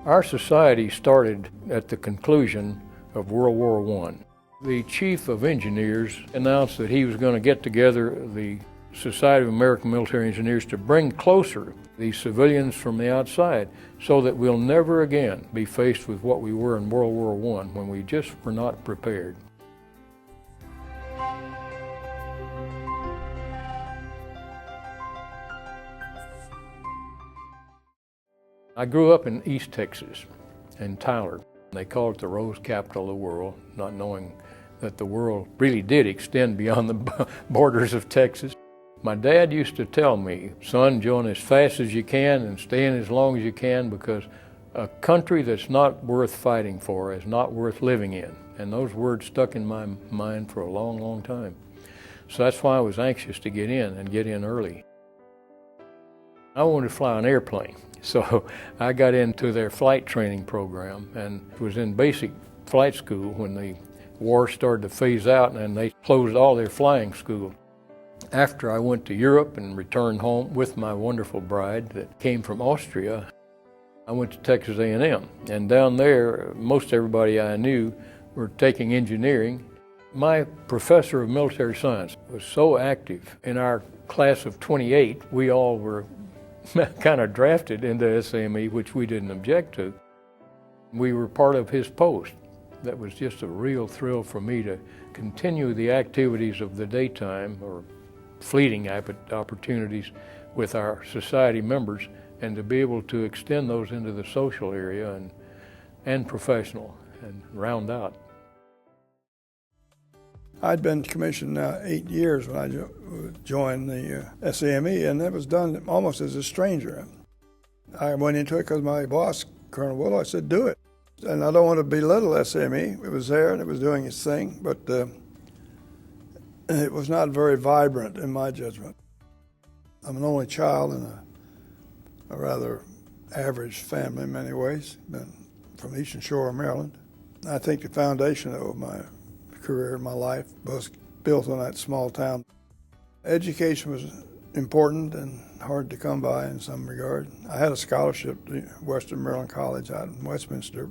Our society started at the conclusion of World War I. The Chief of Engineers announced that he was going to get together the Society of American Military Engineers to bring closer the civilians from the outside so that we'll never again be faced with what we were in World War I when we just were not prepared. I grew up in East Texas, in Tyler. They call it the Rose Capital of the world, not knowing that the world really did extend beyond the borders of Texas. My dad used to tell me, son, join as fast as you can and stay in as long as you can, because a country that's not worth fighting for is not worth living in. And those words stuck in my mind for a long, long time. So that's why I was anxious to get in and get in early. I wanted to fly an airplane. So I got into their flight training program and was in basic flight school when the war started to phase out and they closed all their flying school. After I went to Europe and returned home with my wonderful bride that came from Austria, I went to Texas A&M. And down there, most everybody I knew were taking engineering. My professor of military science was so active. In our class of 28, we all were kind of drafted into SAME, which we didn't object to. We were part of his post. That was just a real thrill for me to continue the activities of the daytime or fleeting opportunities with our society members and to be able to extend those into the social area and professional and round out. I'd been commissioned now 8 years when I joined the SAME, and that was done almost as a stranger. I went into it because my boss, Colonel Willow, said, do it. And I don't want to belittle SAME. It was there and it was doing its thing, but it was not very vibrant in my judgment. I'm an only child in a rather average family in many ways, been from Eastern Shore of Maryland. I think the foundation of my career, my life, was built on that small town. Education was important and hard to come by in some regard. I had a scholarship to Western Maryland College out in Westminster.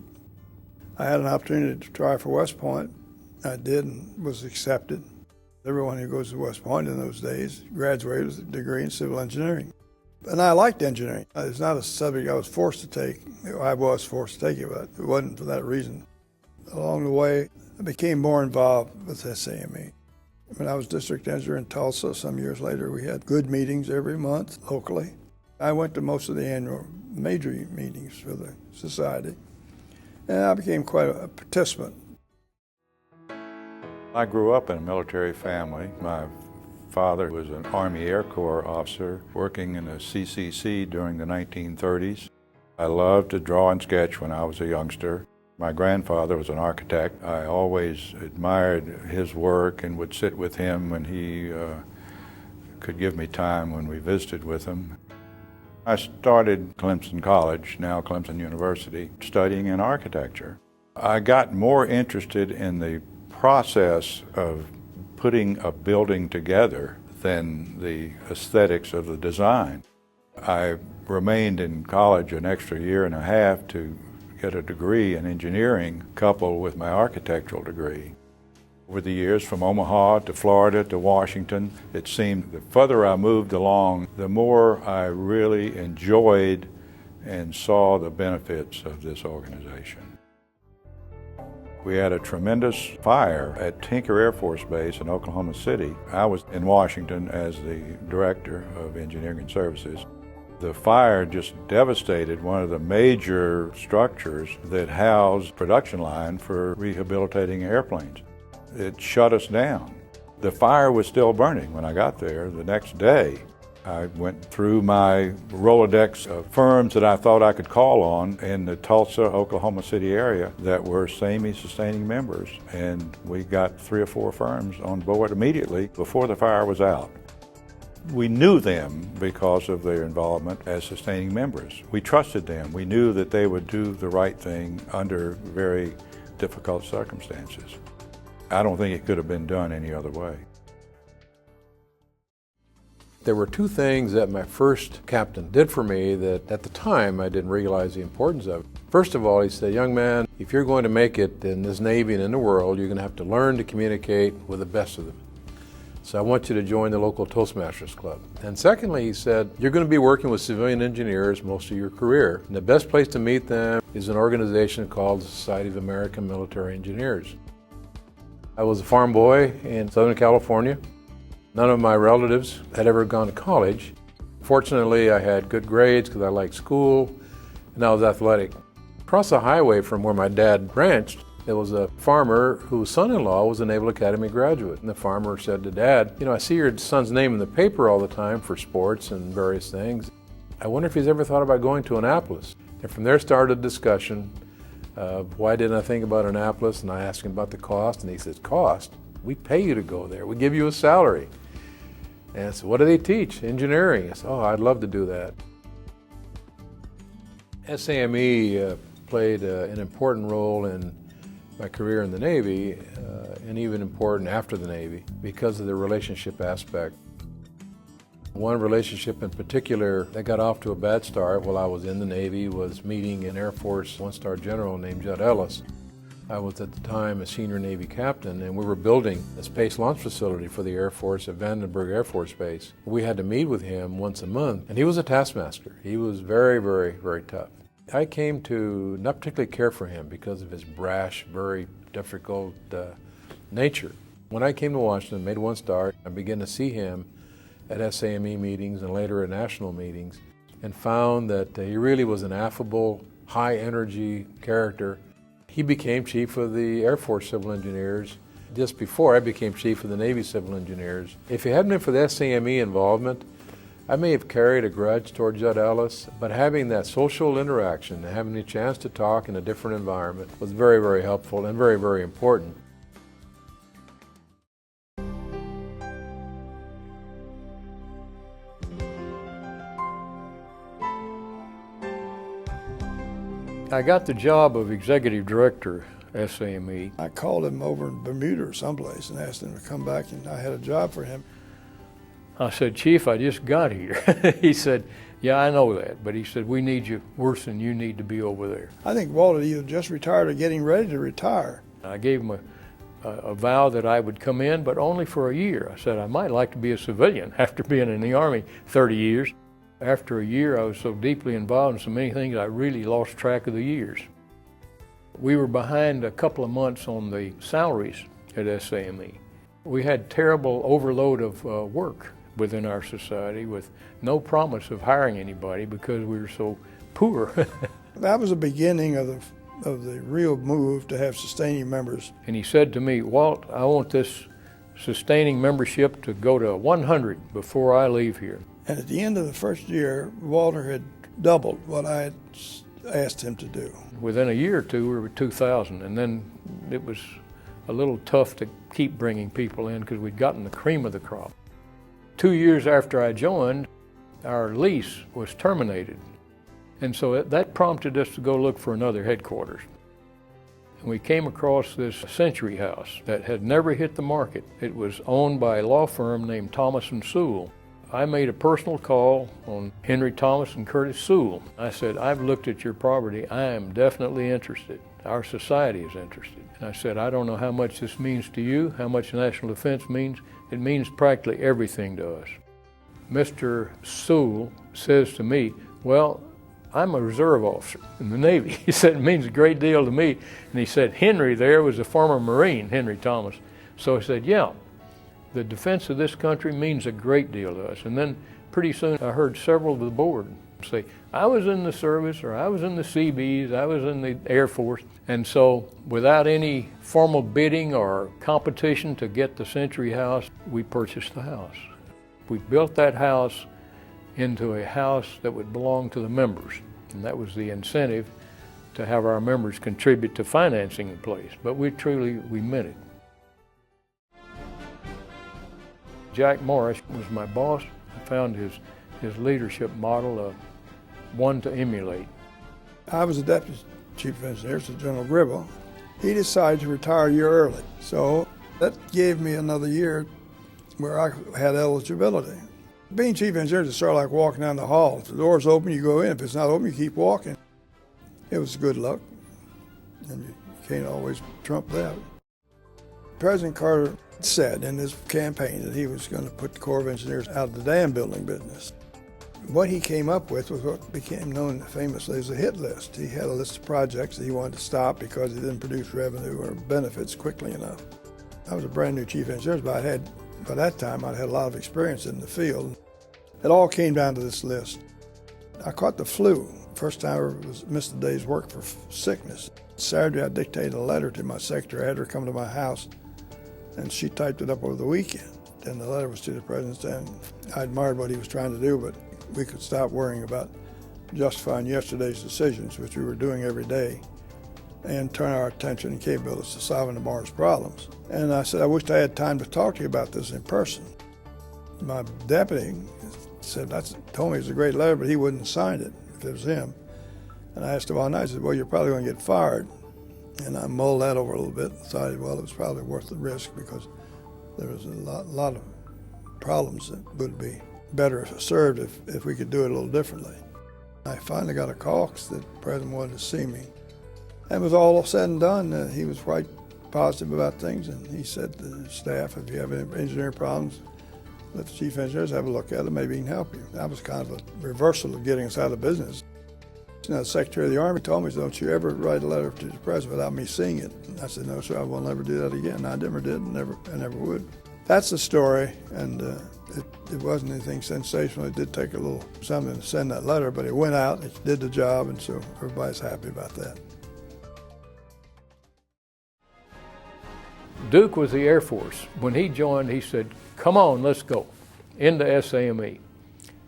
I had an opportunity to try for West Point. I did and was accepted. Everyone who goes to West Point in those days graduated with a degree in civil engineering. And I liked engineering. It's not a subject I was forced to take. I was forced to take it, but it wasn't for that reason. Along the way, I became more involved with SAME. When I was district engineer in Tulsa, some years later, we had good meetings every month locally. I went to most of the annual major meetings for the society, and I became quite a participant. I grew up in a military family. My father was an Army Air Corps officer working in the CCC during the 1930s. I loved to draw and sketch when I was a youngster. My grandfather was an architect. I always admired his work and would sit with him when he could give me time when we visited with him. I started Clemson College, now Clemson University, studying in architecture. I got more interested in the process of putting a building together than the aesthetics of the design. I remained in college an extra year and a half to get a degree in engineering coupled with my architectural degree. Over the years, from Omaha to Florida to Washington, it seemed the further I moved along, the more I really enjoyed and saw the benefits of this organization. We had a tremendous fire at Tinker Air Force Base in Oklahoma City. I was in Washington as the Director of Engineering Services. The fire just devastated one of the major structures that housed production line for rehabilitating airplanes. It shut us down. The fire was still burning when I got there. The next day, I went through my Rolodex of firms that I thought I could call on in the Tulsa, Oklahoma City area that were SAME sustaining members, and we got 3 or 4 firms on board immediately before the fire was out. We knew them because of their involvement as sustaining members. We trusted them. We knew that they would do the right thing under very difficult circumstances. I don't think it could have been done any other way. There were 2 things that my first captain did for me that at the time I didn't realize the importance of. First of all, he said, young man, if you're going to make it in this Navy and in the world, you're going to have to learn to communicate with the best of them. So I want you to join the local Toastmasters Club. And secondly, he said, you're going to be working with civilian engineers most of your career. And the best place to meet them is an organization called the Society of American Military Engineers. I was a farm boy in Southern California. None of my relatives had ever gone to college. Fortunately, I had good grades because I liked school, and I was athletic. Across the highway from where my dad ranched, there was a farmer whose son-in-law was a Naval Academy graduate. And the farmer said to Dad, you know, I see your son's name in the paper all the time for sports and various things. I wonder if he's ever thought about going to Annapolis. And from there started a discussion of why didn't I think about Annapolis, and I asked him about the cost, and he says, cost? We pay you to go there. We give you a salary. And I said, what do they teach? Engineering. I said, oh, I'd love to do that. SAME played an important role in my career in the Navy, and even important after the Navy, because of the relationship aspect. One relationship in particular that got off to a bad start while I was in the Navy was meeting an Air Force one-star general named Judd Ellis. I was at the time a senior Navy captain, and we were building a space launch facility for the Air Force at Vandenberg Air Force Base. We had to meet with him once a month, and he was a taskmaster. He was very, very, very tough. I came to not particularly care for him because of his brash, very difficult nature. When I came to Washington, made one start, I began to see him at SAME meetings and later at national meetings, and found that he really was an affable, high-energy character. He became chief of the Air Force Civil Engineers just before I became chief of the Navy Civil Engineers. If it hadn't been for the SAME involvement, I may have carried a grudge toward Judd Ellis, but having that social interaction, having the chance to talk in a different environment was very, very helpful and very, very important. I got the job of Executive Director, SAME. I called him over in Bermuda or someplace and asked him to come back, and I had a job for him. I said, Chief, I just got here. He said, yeah, I know that, but he said, we need you worse than you need to be over there. I think Walt had either just retired or getting ready to retire. I gave him a vow that I would come in, but only for a year. I said, I might like to be a civilian after being in the Army 30 years. After a year, I was so deeply involved in so many things, I really lost track of the years. We were behind a couple of months on the salaries at SAME. We had terrible overload of work within our society with no promise of hiring anybody because we were so poor. That was the beginning of the real move to have sustaining members. And he said to me, Walt, I want this sustaining membership to go to 100 before I leave here. And at the end of the first year, Walter had doubled what I had asked him to do. Within a year or two, we were 2,000, and then it was a little tough to keep bringing people in because we'd gotten the cream of the crop. 2 years after I joined, our lease was terminated. And so that prompted us to go look for another headquarters. And we came across this Century House that had never hit the market. It was owned by a law firm named Thomas & Sewell. I made a personal call on Henry Thomas and Curtis Sewell. I said, I've looked at your property. I am definitely interested. Our society is interested. And I said, I don't know how much this means to you, how much national defense means. It means practically everything to us. Mr. Sewell says to me, well, I'm a reserve officer in the Navy. He said, it means a great deal to me. And he said, Henry there was a former Marine, Henry Thomas. So I said, yeah, the defense of this country means a great deal to us. And then pretty soon I heard several of the board say, I was in the service, or I was in the Seabees, I was in the Air Force. And so without any formal bidding or competition to get the Century House, we purchased the house. We built that house into a house that would belong to the members. And that was the incentive to have our members contribute to financing the place. But we meant it. Jack Morris was my boss. I found his leadership model one to emulate. I was a deputy chief of engineers to General Gribble. He decided to retire a year early. So that gave me another year where I had eligibility. Being chief engineer is sort of like walking down the hall. If the door's open, you go in. If it's not open, you keep walking. It was good luck, and you can't always trump that. President Carter said in his campaign that he was going to put the Corps of Engineers out of the dam building business. What he came up with was what became known famously as a hit list. He had a list of projects that he wanted to stop because he didn't produce revenue or benefits quickly enough. I was a brand new chief engineer, but by that time I'd had a lot of experience in the field. It all came down to this list. I caught the flu. First time I missed a day's work for sickness. Saturday I dictated a letter to my secretary. I had her come to my house, and she typed it up over the weekend. And the letter was to the president, and I admired what he was trying to do, but we could stop worrying about justifying yesterday's decisions, which we were doing every day, and turn our attention and capabilities to solving tomorrow's problems. And I said, I wished I had time to talk to you about this in person. My deputy said, told me it was a great letter, but he wouldn't have signed it if it was him. And I asked him all night, I said, well, you're probably going to get fired. And I mulled that over a little bit and decided, well, it was probably worth the risk because there was a lot of problems that would be better served if we could do it a little differently. I finally got a call because the president wanted to see me. And with all said and done, he was quite positive about things, and he said to the staff, if you have any engineering problems, let the chief engineers have a look at it, maybe he can help you. That was kind of a reversal of getting us out of business. The Secretary of the Army told me, don't you ever write a letter to the president without me seeing it. And I said, no, sir, I will never do that again. And I never did and never would. That's the story, and it wasn't anything sensational. It did take a little something to send that letter, but it went out, it did the job, and so everybody's happy about that. Duke was the Air Force. When he joined, he said, come on, let's go, into SAME.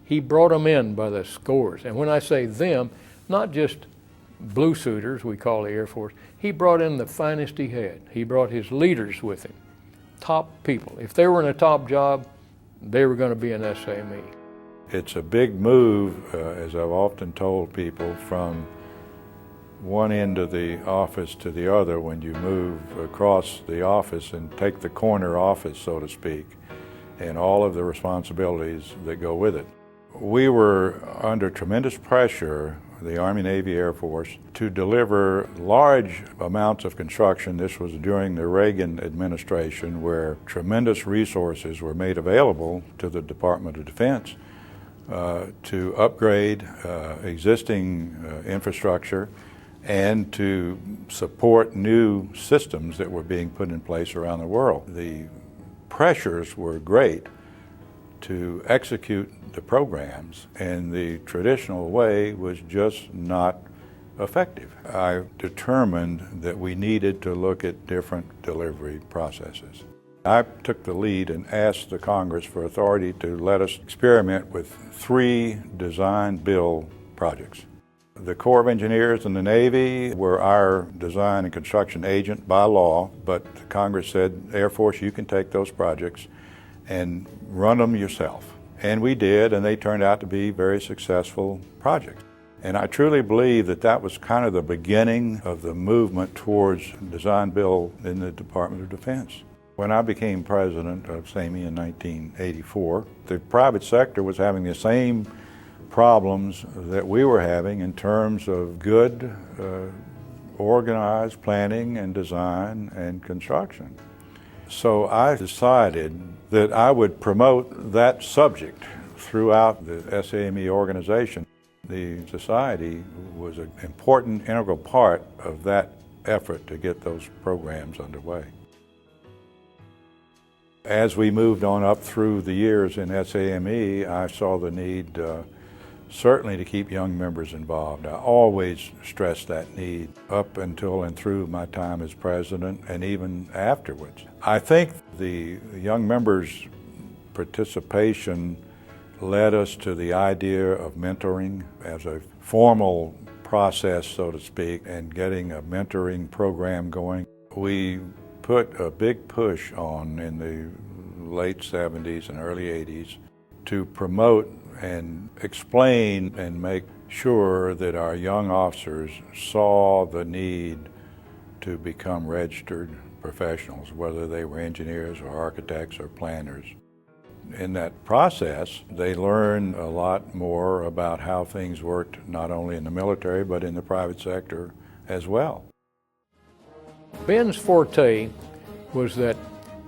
He brought them in by the scores. And when I say them, not just blue suiters, we call the Air Force, he brought in the finest he had. He brought his leaders with him, top people. If they were in a top job, they were going to be in SAME. It's a big move, as I've often told people, from one end of the office to the other when you move across the office and take the corner office, so to speak, and all of the responsibilities that go with it. We were under tremendous pressure, the Army, Navy, Air Force, to deliver large amounts of construction. This was during the Reagan administration, where tremendous resources were made available to the Department of Defense to upgrade existing infrastructure and to support new systems that were being put in place around the world. The pressures were great to execute the programs, and the traditional way was just not effective. I determined that we needed to look at different delivery processes. I took the lead and asked the Congress for authority to let us experiment with 3 design-build projects. The Corps of Engineers and the Navy were our design and construction agent by law, but the Congress said, Air Force, you can take those projects and run them yourself. And we did, and they turned out to be very successful projects. And I truly believe that that was kind of the beginning of the movement towards design-build in the Department of Defense. When I became president of SAME in 1984, the private sector was having the same problems that we were having in terms of good, organized planning and design and construction. So I decided that I would promote that subject throughout the SAME organization. The society was an important, integral part of that effort to get those programs underway. As we moved on up through the years in SAME, I saw the need certainly to keep young members involved. I always stressed that need up until and through my time as president and even afterwards. I think the young members' participation led us to the idea of mentoring as a formal process, so to speak, and getting a mentoring program going. We put a big push on in the late 70s and early 80s to promote and explain and make sure that our young officers saw the need to become registered professionals, whether they were engineers or architects or planners. In that process, they learn a lot more about how things worked not only in the military but in the private sector as well. Ben's forte was that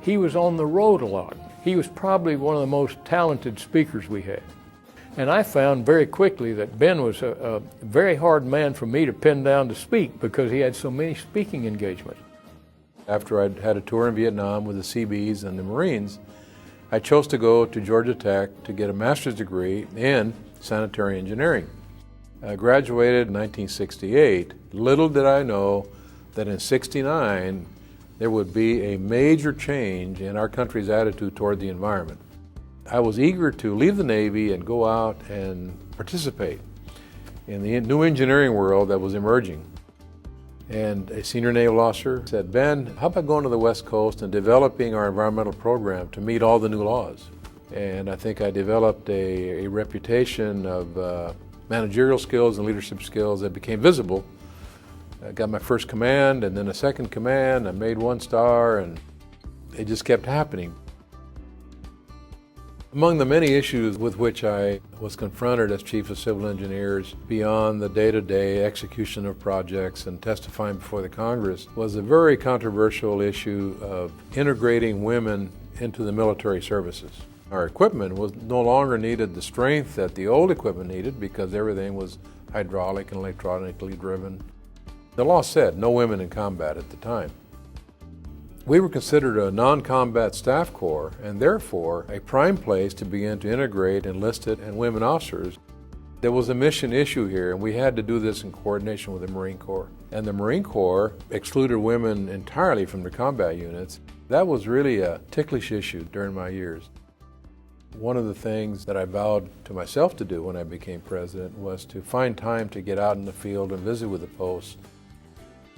he was on the road a lot. He was probably one of the most talented speakers we had. And I found very quickly that Ben was a very hard man for me to pin down to speak because he had so many speaking engagements. After I'd had a tour in Vietnam with the Seabees and the Marines, I chose to go to Georgia Tech to get a master's degree in sanitary engineering. I graduated in 1968. Little did I know that in '69 there would be a major change in our country's attitude toward the environment. I was eager to leave the Navy and go out and participate in the new engineering world that was emerging. And a senior naval officer said, "Ben, how about going to the West Coast and developing our environmental program to meet all the new laws?" And I think I developed a reputation of managerial skills and leadership skills that became visible. I got my first command and then a second command. I made 1 star and it just kept happening. Among the many issues with which I was confronted as Chief of Civil Engineers beyond the day-to-day execution of projects and testifying before the Congress was a very controversial issue of integrating women into the military services. Our equipment no longer needed the strength that the old equipment needed because everything was hydraulic and electronically driven. The law said no women in combat at the time. We were considered a non-combat staff corps and therefore a prime place to begin to integrate enlisted and women officers. There was a mission issue here and we had to do this in coordination with the Marine Corps. And the Marine Corps excluded women entirely from the combat units. That was really a ticklish issue during my years. One of the things that I vowed to myself to do when I became president was to find time to get out in the field and visit with the posts.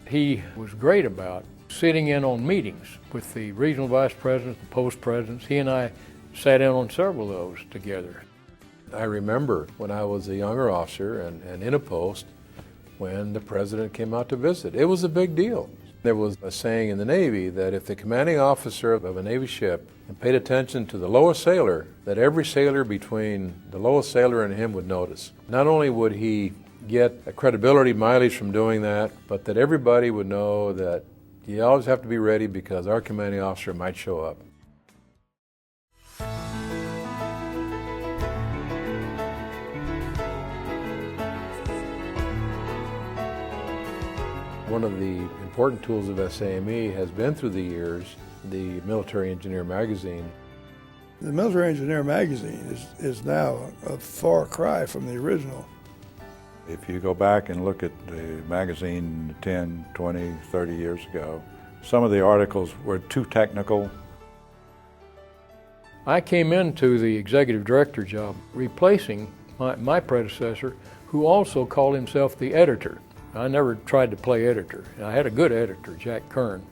He was great about sitting in on meetings with the regional vice presidents, the post presidents. He and I sat in on several of those together. I remember when I was a younger officer and in a post when the president came out to visit. It was a big deal. There was a saying in the Navy that if the commanding officer of a Navy ship paid attention to the lowest sailor, that every sailor between the lowest sailor and him would notice. Not only would he get a credibility mileage from doing that, but that everybody would know that you always have to be ready because our commanding officer might show up. One of the important tools of SAME has been through the years the Military Engineer magazine. The Military Engineer magazine is now a far cry from the original. If you go back and look at the magazine 10, 20, 30 years ago, some of the articles were too technical. I came into the executive director job replacing my predecessor, who also called himself the editor. I never tried to play editor. I had a good editor, Jack Kern.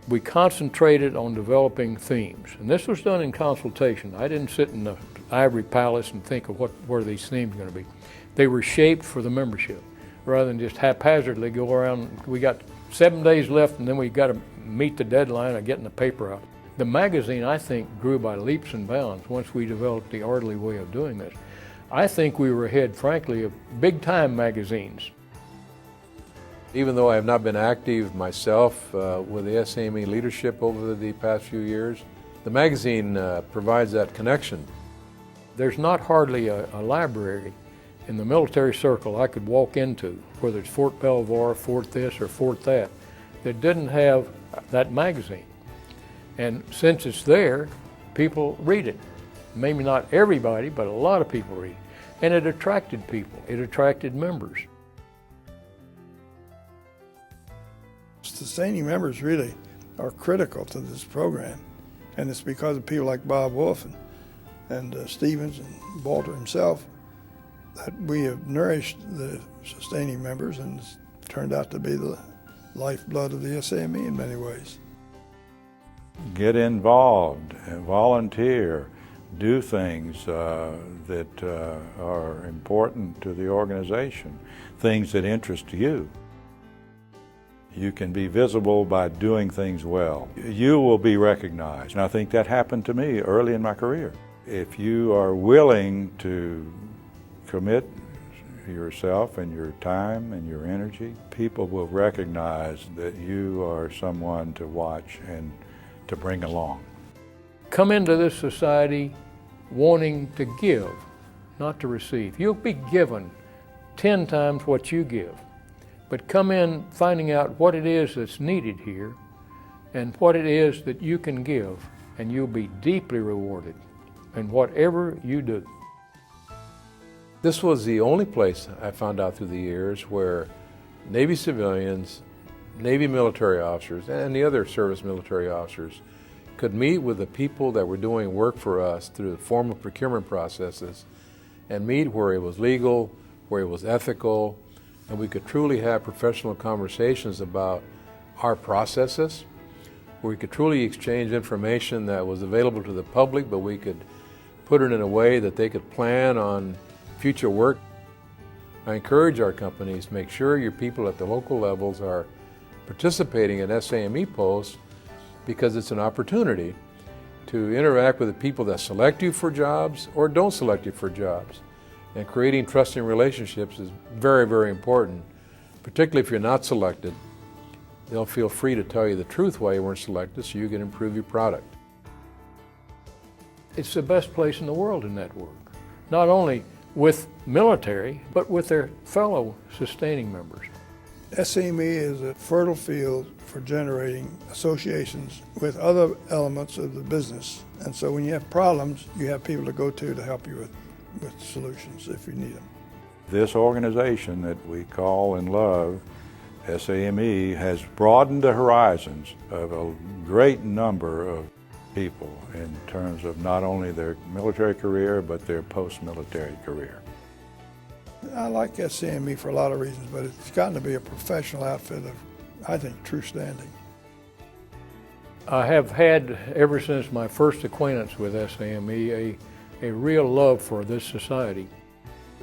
We concentrated on developing themes, and this was done in consultation. I didn't sit in the ivory palace and think of what were these themes going to be. They were shaped for the membership, rather than just haphazardly go around. We got 7 days left, and then we got to meet the deadline of getting the paper out. The magazine, I think, grew by leaps and bounds once we developed the orderly way of doing this. I think we were ahead, frankly, of big-time magazines. Even though I have not been active myself with the SAME leadership over the past few years, the magazine provides that connection. There's not hardly a library in the military circle I could walk into, whether it's Fort Belvoir, Fort this or Fort that didn't have that magazine. And since it's there, people read it. Maybe not everybody, but a lot of people read it. And it attracted people. It attracted members. Sustaining members really are critical to this program, and it's because of people like Bob Wolf and Stevens and Walter himself that we have nourished the sustaining members, and it's turned out to be the lifeblood of the SAME in many ways. Get involved, volunteer, do things that are important to the organization, things that interest you. You can be visible by doing things well. You will be recognized, and I think that happened to me early in my career. If you are willing to commit yourself and your time and your energy, people will recognize that you are someone to watch and to bring along. Come into this society wanting to give, not to receive. You'll be given 10 times what you give, but come in finding out what it is that's needed here and what it is that you can give, and you'll be deeply rewarded in whatever you do. This was the only place I found out through the years where Navy civilians, Navy military officers, and the other service military officers could meet with the people that were doing work for us through the formal procurement processes and meet where it was legal, where it was ethical, and we could truly have professional conversations about our processes, where we could truly exchange information that was available to the public, but we could put it in a way that they could plan on future work. I encourage our companies to make sure your people at the local levels are participating in SAME posts, because it's an opportunity to interact with the people that select you for jobs or don't select you for jobs. And creating trusting relationships is very, very important, particularly if you're not selected. They'll feel free to tell you the truth why you weren't selected so you can improve your product. It's the best place in the world to network, not only with military, but with their fellow sustaining members. SAME is a fertile field for generating associations with other elements of the business. And so when you have problems, you have people to go to help you with solutions if you need them. This organization that we call and love, SAME, has broadened the horizons of a great number of people in terms of not only their military career, but their post-military career. I like SAME for a lot of reasons, but it's gotten to be a professional outfit of, I think, true standing. I have had, ever since my first acquaintance with SAME, a real love for this society.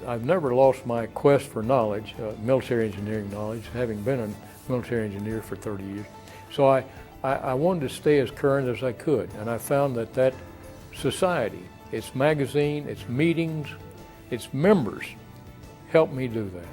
I've never lost my quest for knowledge, military engineering knowledge, having been a military engineer for 30 years. So I wanted to stay as current as I could, and I found that society, its magazine, its meetings, its members, helped me do that.